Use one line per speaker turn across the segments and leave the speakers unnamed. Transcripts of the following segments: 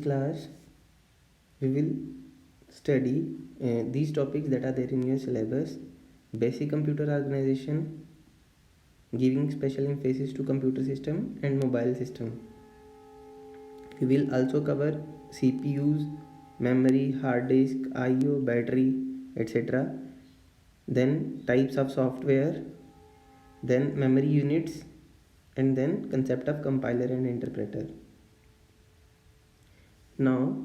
Class we will study these topics that are there in your syllabus: basic computer organization, giving special emphasis to computer system and mobile system. We will also cover CPUs, memory, hard disk, IO, battery, etc. Then types of software, then memory units, and then concept of compiler and interpreter. Now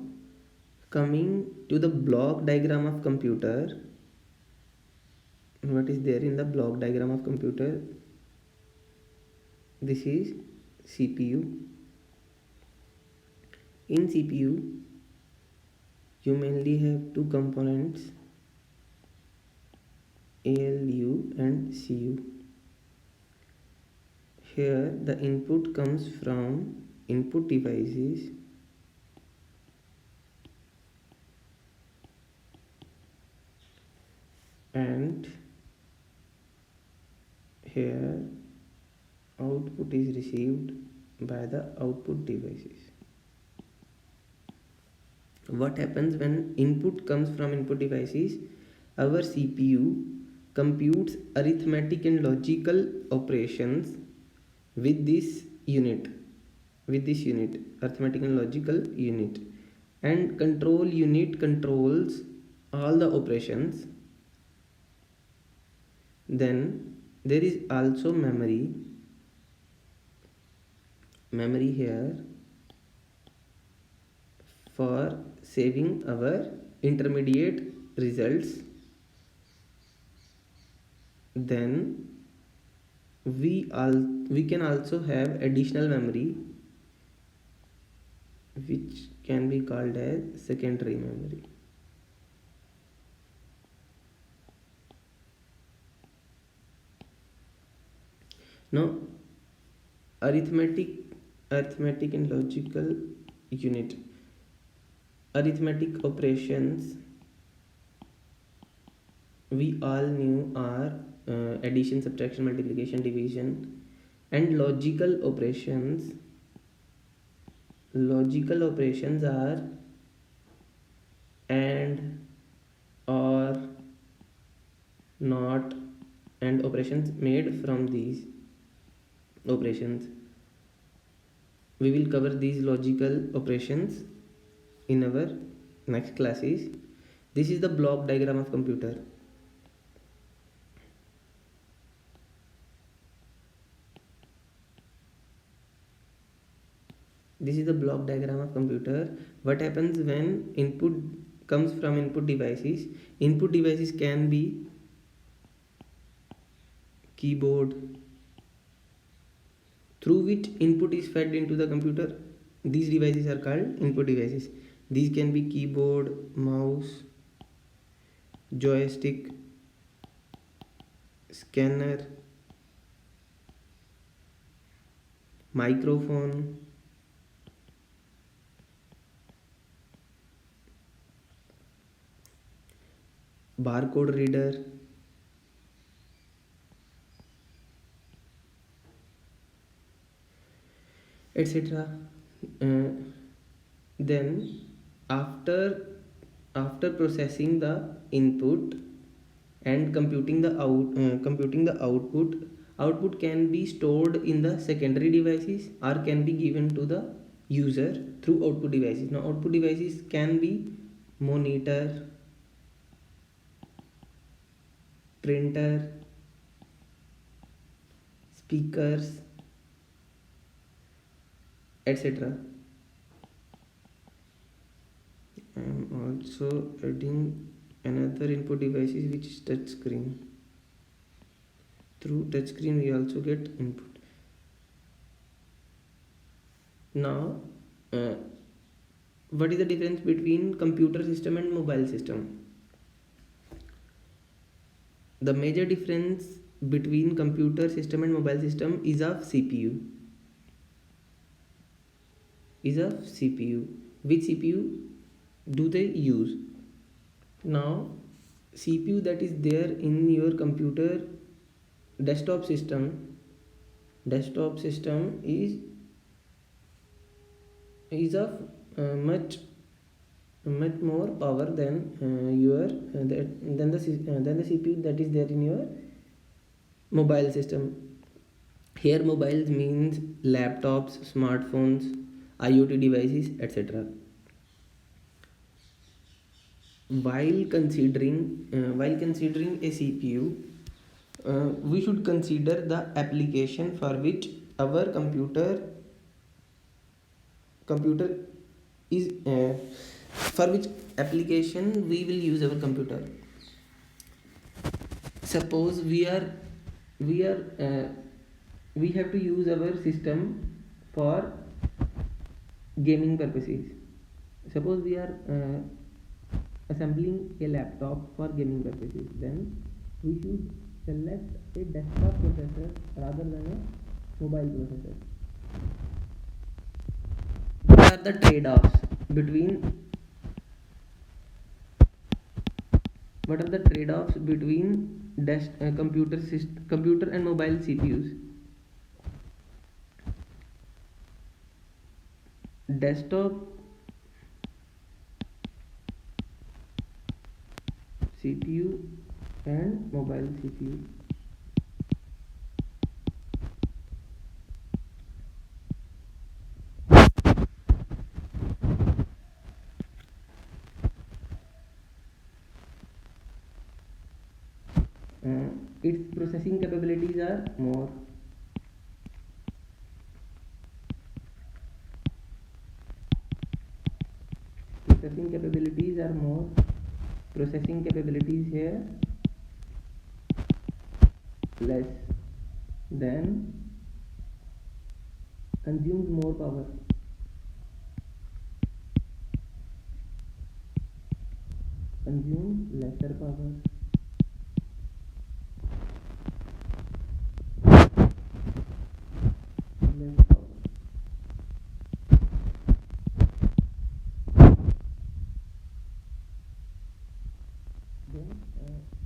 coming to the block diagram of computer, what is there in the block diagram of computer? This is CPU. In CPU you mainly have two components, ALU and CU. Here the input comes from input devices and here output is received by the output devices. What happens when input comes from input devices? Our CPU computes arithmetic and logical operations with this unit, arithmetic and logical unit, and control unit controls all the operations. Then there is also memory here for saving our intermediate results. Then we can also have additional memory which can be called as secondary memory. Now arithmetic and logical unit. Arithmetic operations we all knew are addition, subtraction, multiplication, division. And logical operations are and, or, not, and operations made from these operations. We will cover these logical operations in our next classes. This is the block diagram of computer. This is the block diagram of computer. What happens when input comes from input devices? Input devices can be keyboard, through which input is fed into the computer. These devices are called input devices. These can be keyboard, mouse, joystick, scanner, microphone, barcode reader, etc. Then after processing the input and computing the output can be stored in the secondary devices or can be given to the user through output devices. Now output devices can be monitor, printer, speakers, etc. I am also adding another input devices which is touch screen. Through touch screen we also get input. Now what is the difference between computer system and mobile system? The major difference between computer system and mobile system is of CPU. Which CPU do they use? Now CPU that is there in your computer desktop system is of much more power than than the CPU that is there in your mobile system. Here mobiles means laptops, smartphones, IoT devices, etc. While considering a CPU, we should consider the application for which our computer is for which application we will use our computer. Suppose we are we have to use our system for gaming purposes. Suppose we are assembling a laptop for gaming purposes, then we should select a desktop processor rather than a mobile processor. What are the trade-offs between computer and mobile CPUs? Desktop CPU and mobile CPU. Its processing capabilities are more. Processing capabilities here less, then consumes more power. Consumes lesser power. Less power. Then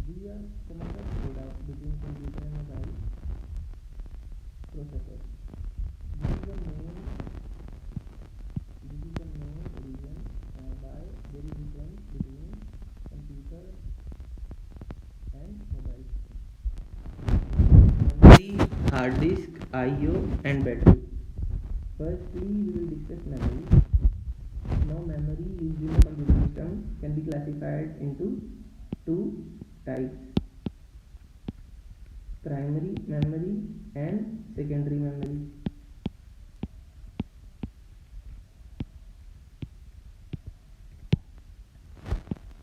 these are some of the trade-offs between computer and mobile processor. This is the main reason why there is difference between computer and mobile. Memory, hard disk, I/O, and battery. Firstly, we will discuss memory. Now, memory used in the computer system can be classified into two types: primary memory and secondary memory.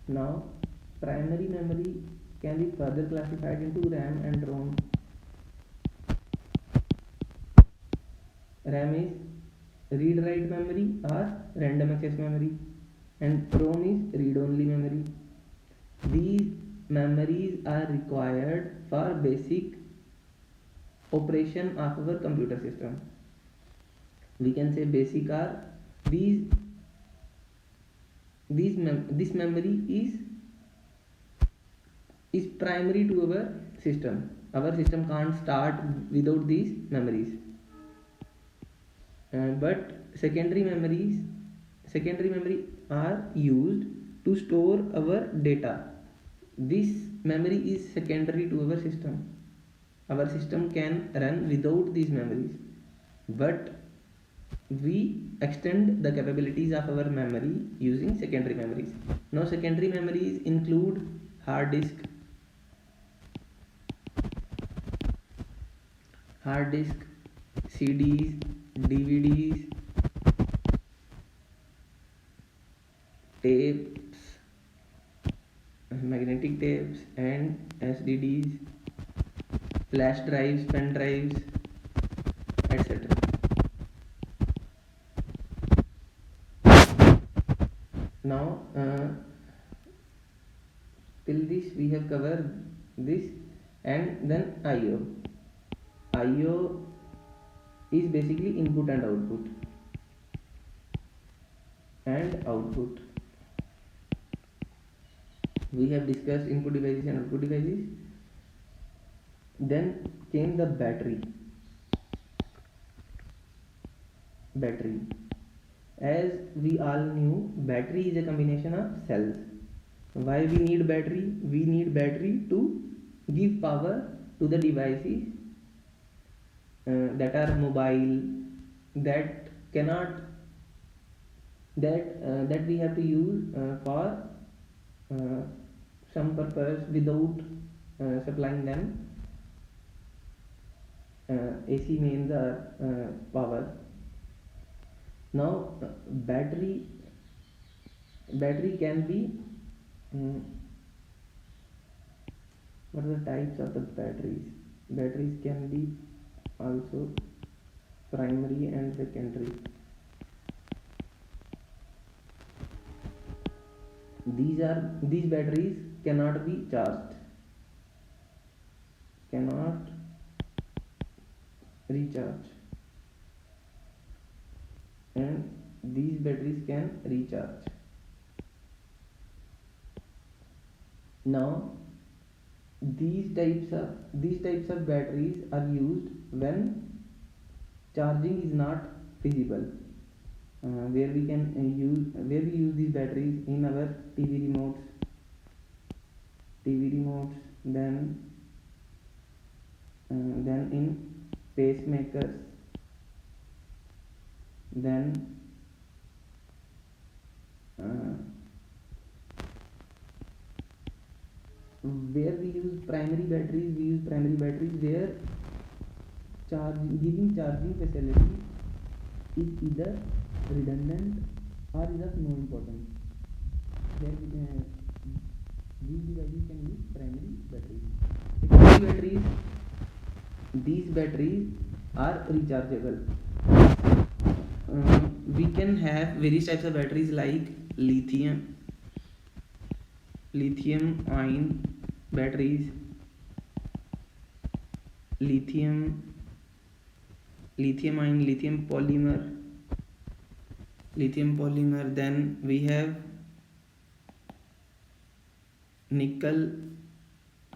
Now, primary memory can be further classified into RAM and ROM. RAM is read-write memory or random access memory, and ROM is read-only memory. These memories are required for basic operation of our computer system. We can say basic are this memory is primary to our system. Our system can't start without these memories. But secondary memory are used to store our data. This memory is secondary to our system. Our system can run without these memories, but we extend the capabilities of our memory using secondary memories. Now, secondary memories include hard disk, CDs, DVDs, tapes, magnetic tapes, and SDDs, flash drives, pen drives, etc. Now, till this we have covered this, and then I/O. I/O is basically input and output. We have discussed input devices and output devices. Then came the battery. As we all knew, battery is a combination of cells. Why we need battery? We need battery to give power to the devices that are mobile, that cannot that we have to use for uh, some purpose without supplying them AC mains or power. Now battery can be um, what are the types of the batteries? Batteries can be also primary and secondary. These batteries cannot be charged, cannot recharge, and these batteries can recharge. Now these types of batteries are used when charging is not feasible, where we use these batteries in our TV remotes, then in pacemakers, then uh, where we use primary batteries where giving charging facility is either redundant or is of no importance. These devices can use primary batteries. Secondary batteries, these batteries are rechargeable. We can have various types of batteries like lithium ion batteries, lithium ion, lithium polymer. Then we have nickel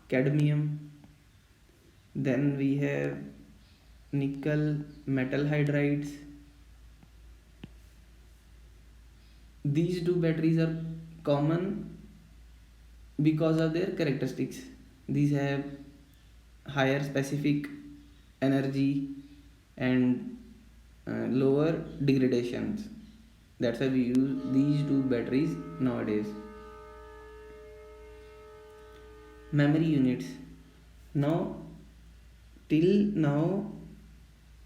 cadmium, then we have nickel metal hydrides. These two batteries are common because of their characteristics. These have higher specific energy and lower degradations. That's why we use these two batteries nowadays. Memory units. Now, till now,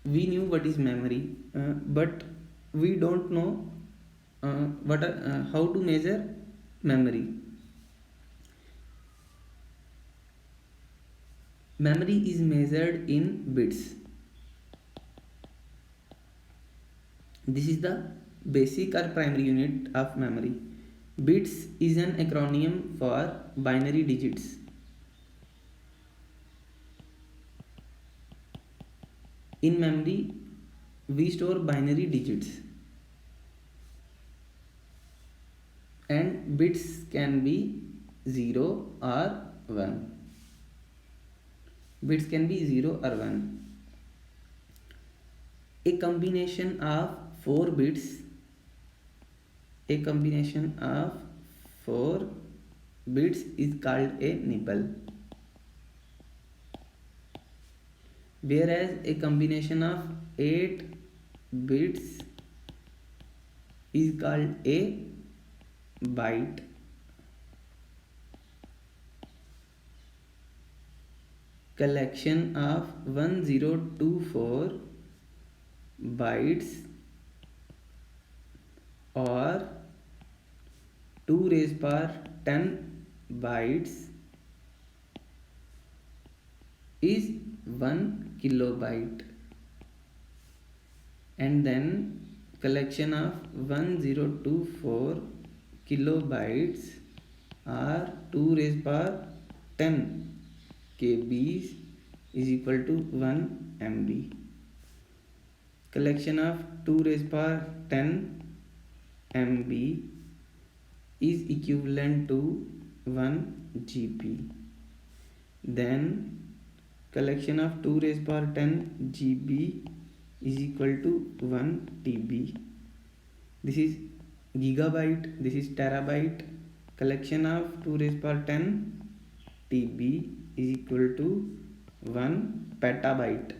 we knew what is memory, but we don't know how to measure memory. Memory is measured in bits. This is the basic or primary unit of memory. Bits is an acronym for binary digits. In memory, we store binary digits, and bits can be 0 or 1. Bits can be 0 or 1. A combination of 4 bits, is called a nibble, whereas a combination of 8 bits is called a byte. Collection of 1024 bytes or 2 raised power 10 bytes is 1 kilobyte, and then collection of 1024 kilobytes or 2 raised power 10 kbs is equal to 1 MB. Collection of 2 raised power 10 MB is equivalent to 1 GB. Then collection of 2 raised power 10 GB is equal to 1 TB. This is gigabyte, this is terabyte. Collection of 2 raised power 10 TB is equal to 1 petabyte.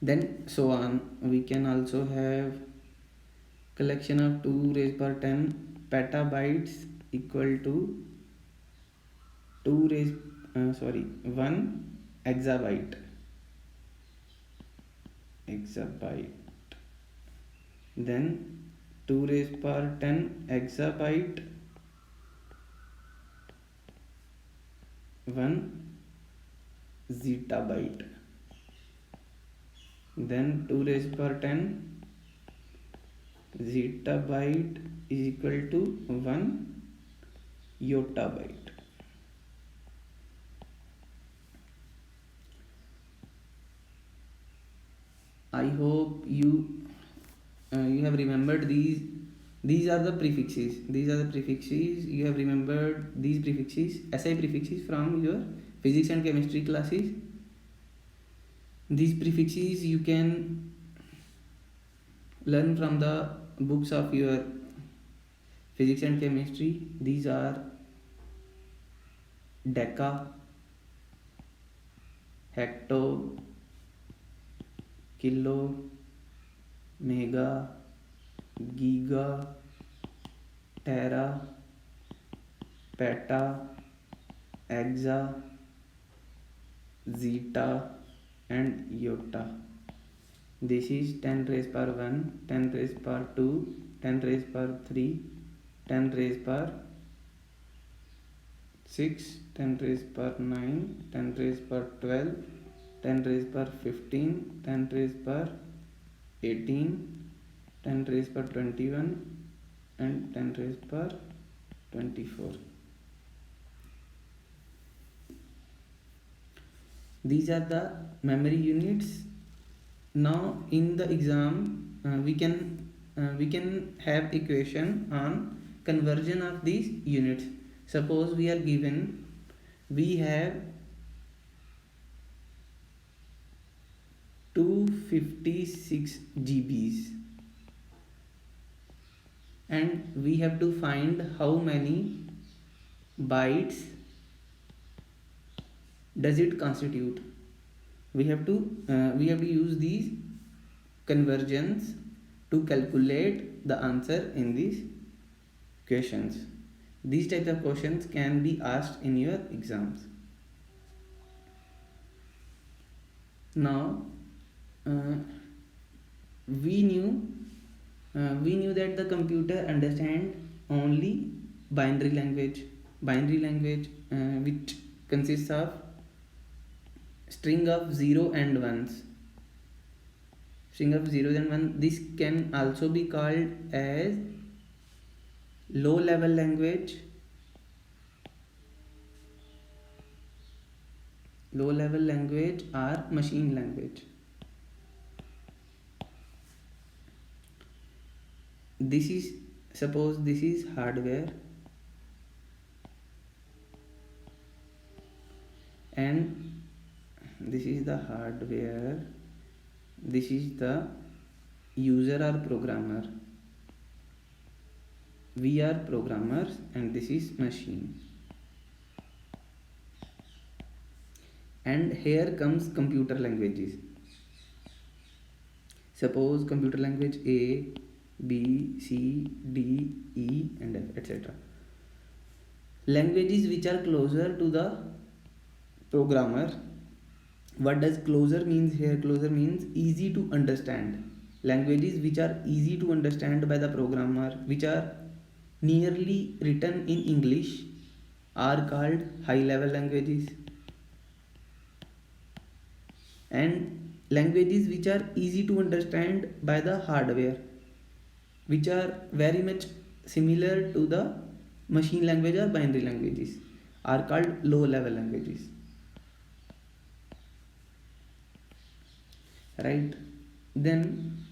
Then so on. We can also have collection of 2 raised power 10 petabytes equal to 1 exabyte. Then 2 raised power 10 exabyte 1 zettabyte. Then 2 raised power 10 zettabyte is equal to 1 yottabyte. I hope you have remembered these. These are the prefixes. You have remembered these prefixes, SI prefixes from your physics and chemistry classes. These prefixes you can learn from the books of your physics and chemistry. These are deca, hecto, kilo, mega, giga, tera, peta, exa, zeta and yotta. This is 10 raised power 1, 10 raised power 2, 10 raised power 3, 10 raised power 6, 10 raised power 9, 10 raised power 12, 10 raised power 15, 10 raised power 18, 10 raised power 21 and 10 raised power 24. These are the memory units. Now in the exam we can have equation on conversion of these units. Suppose we are given, we have 256 GBs and we have to find how many bytes does it constitute. We have to use these conversions to calculate the answer in these questions. These types of questions can be asked in your exams. Now we knew that the computer understands only binary language, which consists of string of 0 and 1s. String of 0s and 1s. This can also be called as low level language, or machine language. Suppose this is hardware and this is the hardware, this is the user or programmer. We are programmers and this is machine. And here comes computer languages. Suppose computer language A, B, C, D, E and F, etc. Languages which are closer to the programmer. What does closer means here? Closer means easy to understand. Languages which are easy to understand by the programmer, which are nearly written in English, are called high level languages. And languages which are easy to understand by the hardware, which are very much similar to the machine language or binary languages, are called low level languages. Right? Then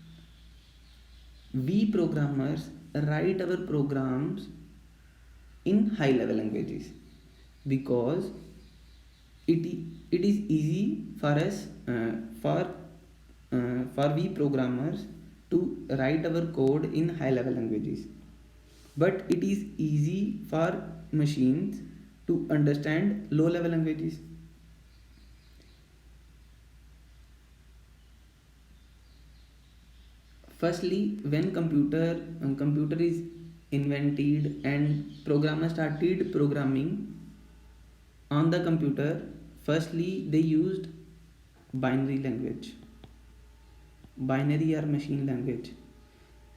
we programmers write our programs in high level languages because it is easy for us, for we programmers to write our code in high level languages, but it is easy for machines to understand low level languages. Firstly, when computer is invented and programmers started programming on the computer, firstly they used binary language, binary or machine language.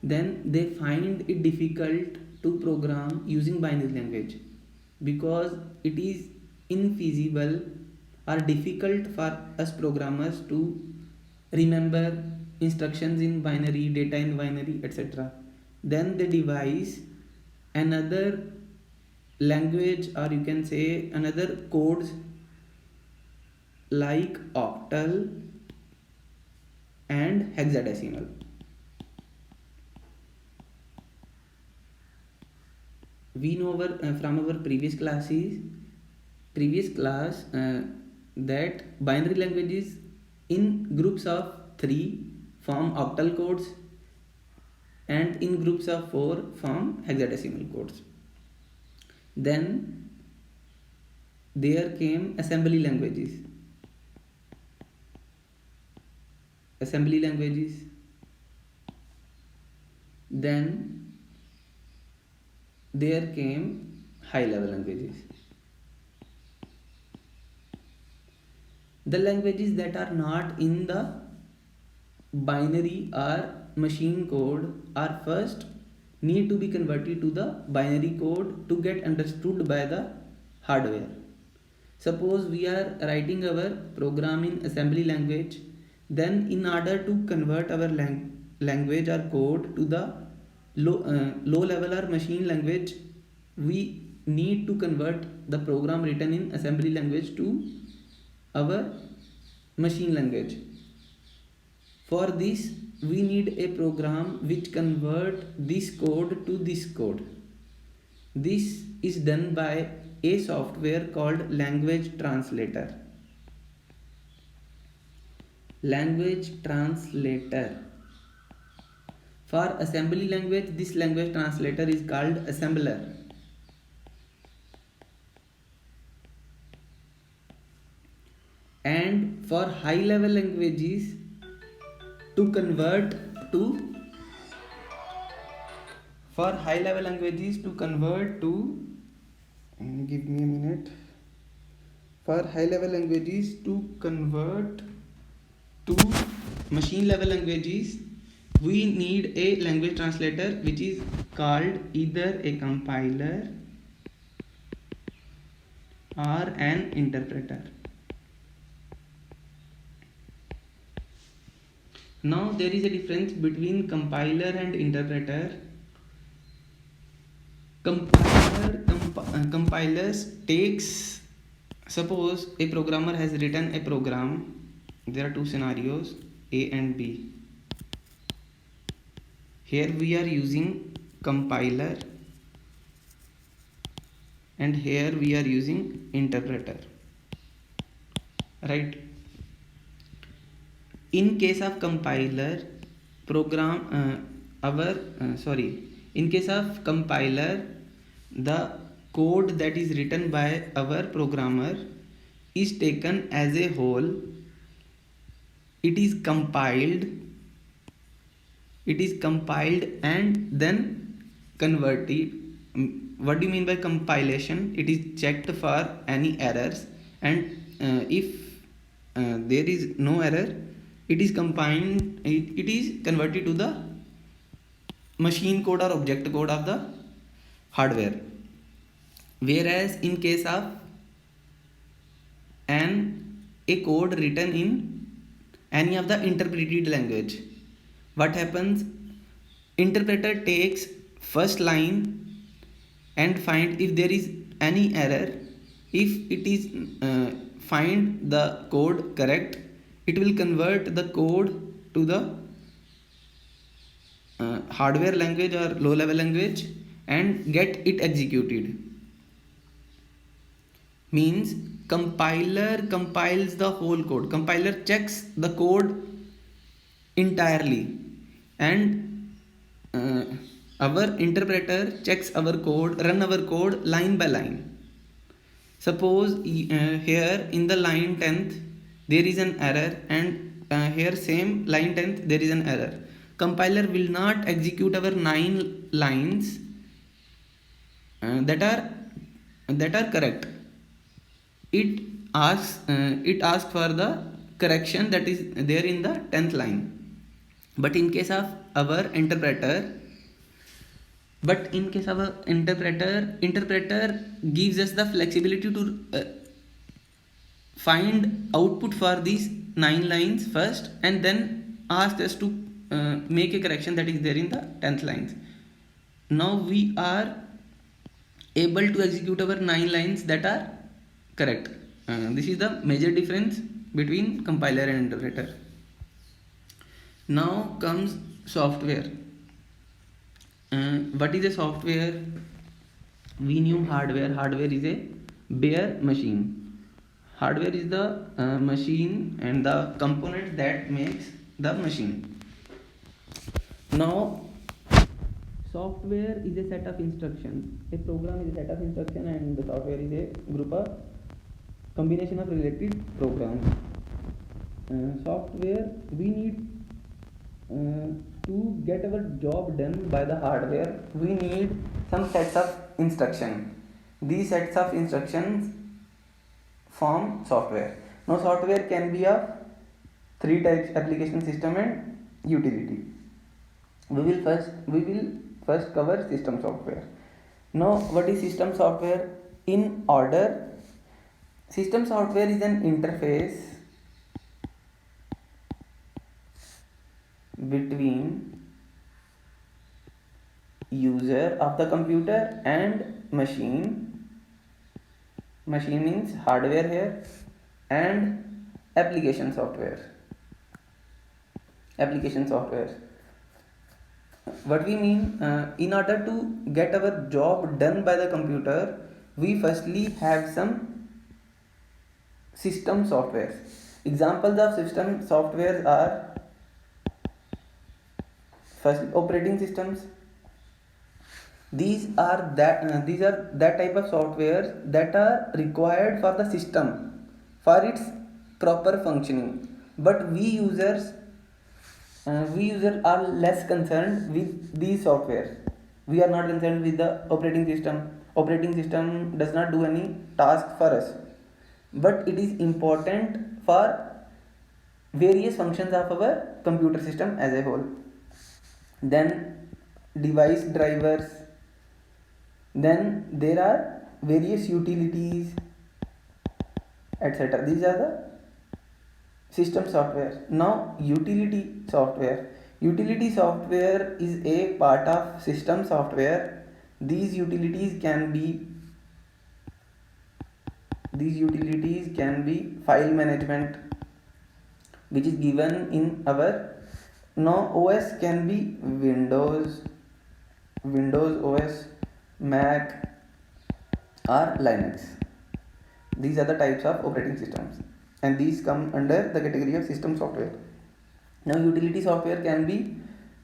Then they find it difficult to program using binary language because it is infeasible or difficult for us programmers to remember instructions in binary, data in binary, etc. Then they devise another language, or you can say another codes like octal and hexadecimal. We know from our previous class that binary languages in groups of 3 form octal codes and in groups of 4 form hexadecimal codes. Then there came assembly languages. Then there came high level languages. The languages that are not in the binary or machine code are first need to be converted to the binary code to get understood by the hardware. Suppose we are writing our program in assembly language, then in order to convert our language or code to the low level or machine language, we need to convert the program written in assembly language to our machine language. For this we need a program which convert this code to this code. This is done by a software called language translator. For assembly language, this language translator is called assembler. And for high level languages, to convert to give me a minute. For high level languages to convert to machine level languages, we need a language translator which is called either a compiler or an interpreter. Now there is a difference between compiler and interpreter. Compilers takes, suppose a programmer has written a program. There are two scenarios, A and B. Here we are using compiler and here we are using interpreter, right? In case of compiler, in case of compiler, the code that is written by our programmer is taken as a whole. It is compiled and then converted. What do you mean by compilation? It is checked for any errors, and if there is no error, it is converted to the machine code or object code of the hardware. Whereas in case of a code written in any of the interpreted language, what happens? Interpreter takes first line and find if there is any error. If it is find the code correct, it will convert the code to the hardware language or low level language and get it executed. Means compiler compiles the whole code. Compiler checks the code entirely. and our interpreter checks our code, run our code line by line. Suppose here in the line 10th there is an error, and here same line 10th there is an error. Compiler will not execute our 9 lines that are correct. It asks for the correction that is there in the 10th line. But in case of our interpreter interpreter gives us the flexibility to find output for these 9 lines first, and then ask us to make a correction that is there in the 10th lines. Now we are able to execute our 9 lines that are correct. This is the major difference between compiler and interpreter. Now comes software. What is a software? We knew hardware. Hardware is a bare machine. Hardware is the machine and the component that makes the machine. Now software is a set of instructions. A program is a set of instructions, and the software is a group of combination of related programs. Software we need to get our job done by the hardware. We need some sets of instruction. These sets of instructions form software. Now software can be of 3 types: application, system and utility. We will first cover system software. Now what is system software? In order, system software is an interface between user of the computer and machine. Machine means hardware here, and application software. What we mean, in order to get our job done by the computer, we firstly have some system software. Examples of system software are: first, operating systems. These are that type of software that are required for the system for its proper functioning. But we users are less concerned with these software. We are not concerned with the operating system. Operating system does not do any task for us, but it is important for various functions of our computer system as a whole. Then device drivers. Then there are various utilities, etc. These are the system software. Now utility software. Utility software is a part of system software. These utilities can be file management, which is given in our OS can be Windows OS, Mac or Linux. These are the types of operating systems, and these come under the category of system software. Now utility software can be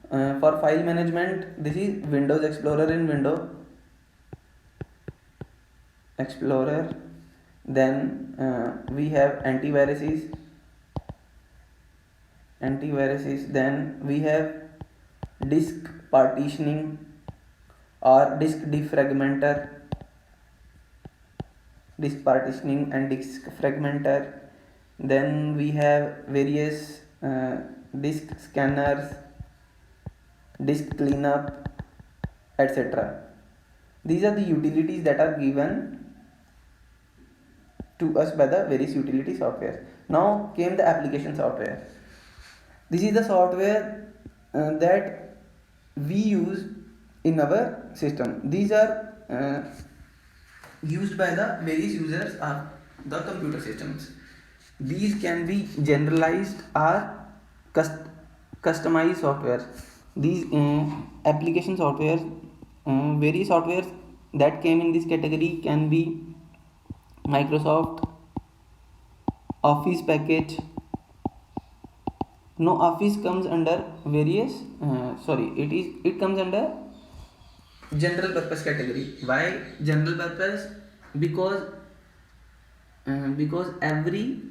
for file management. This is Windows Explorer and Windows Explorer. Then we have antiviruses. Then we have disk partitioning or disk defragmenter. Disk partitioning and disk fragmenter. Then we have various disk scanners, disk cleanup, etc. These are the utilities that are given to us by the various utility software. Now came the application software. This is the software that we use in our system. These are used by the various users of the computer systems. These can be generalized or customized software. These application software, various softwares that came in this category can be Microsoft Office package, Now office comes under various it comes under general purpose category. Why general purpose? Because every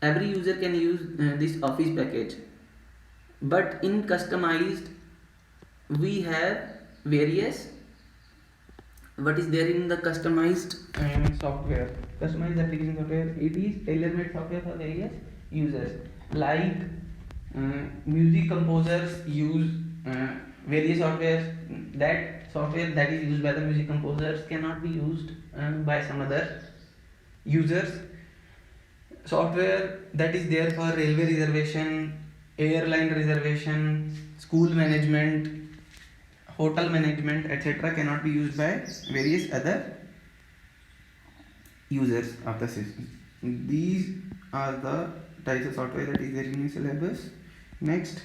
user can use this office package, but in customized we have various. What is there in the customized software, customized application software? It is tailor-made software for various users. Like music composers use various software. That software that is used by the music composers cannot be used by some other users. Software that is there for railway reservation, airline reservation, school management, hotel management, etc. cannot be used by various other users of the system. These are the types of software that is there in your syllabus. Next,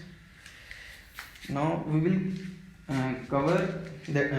now we will cover the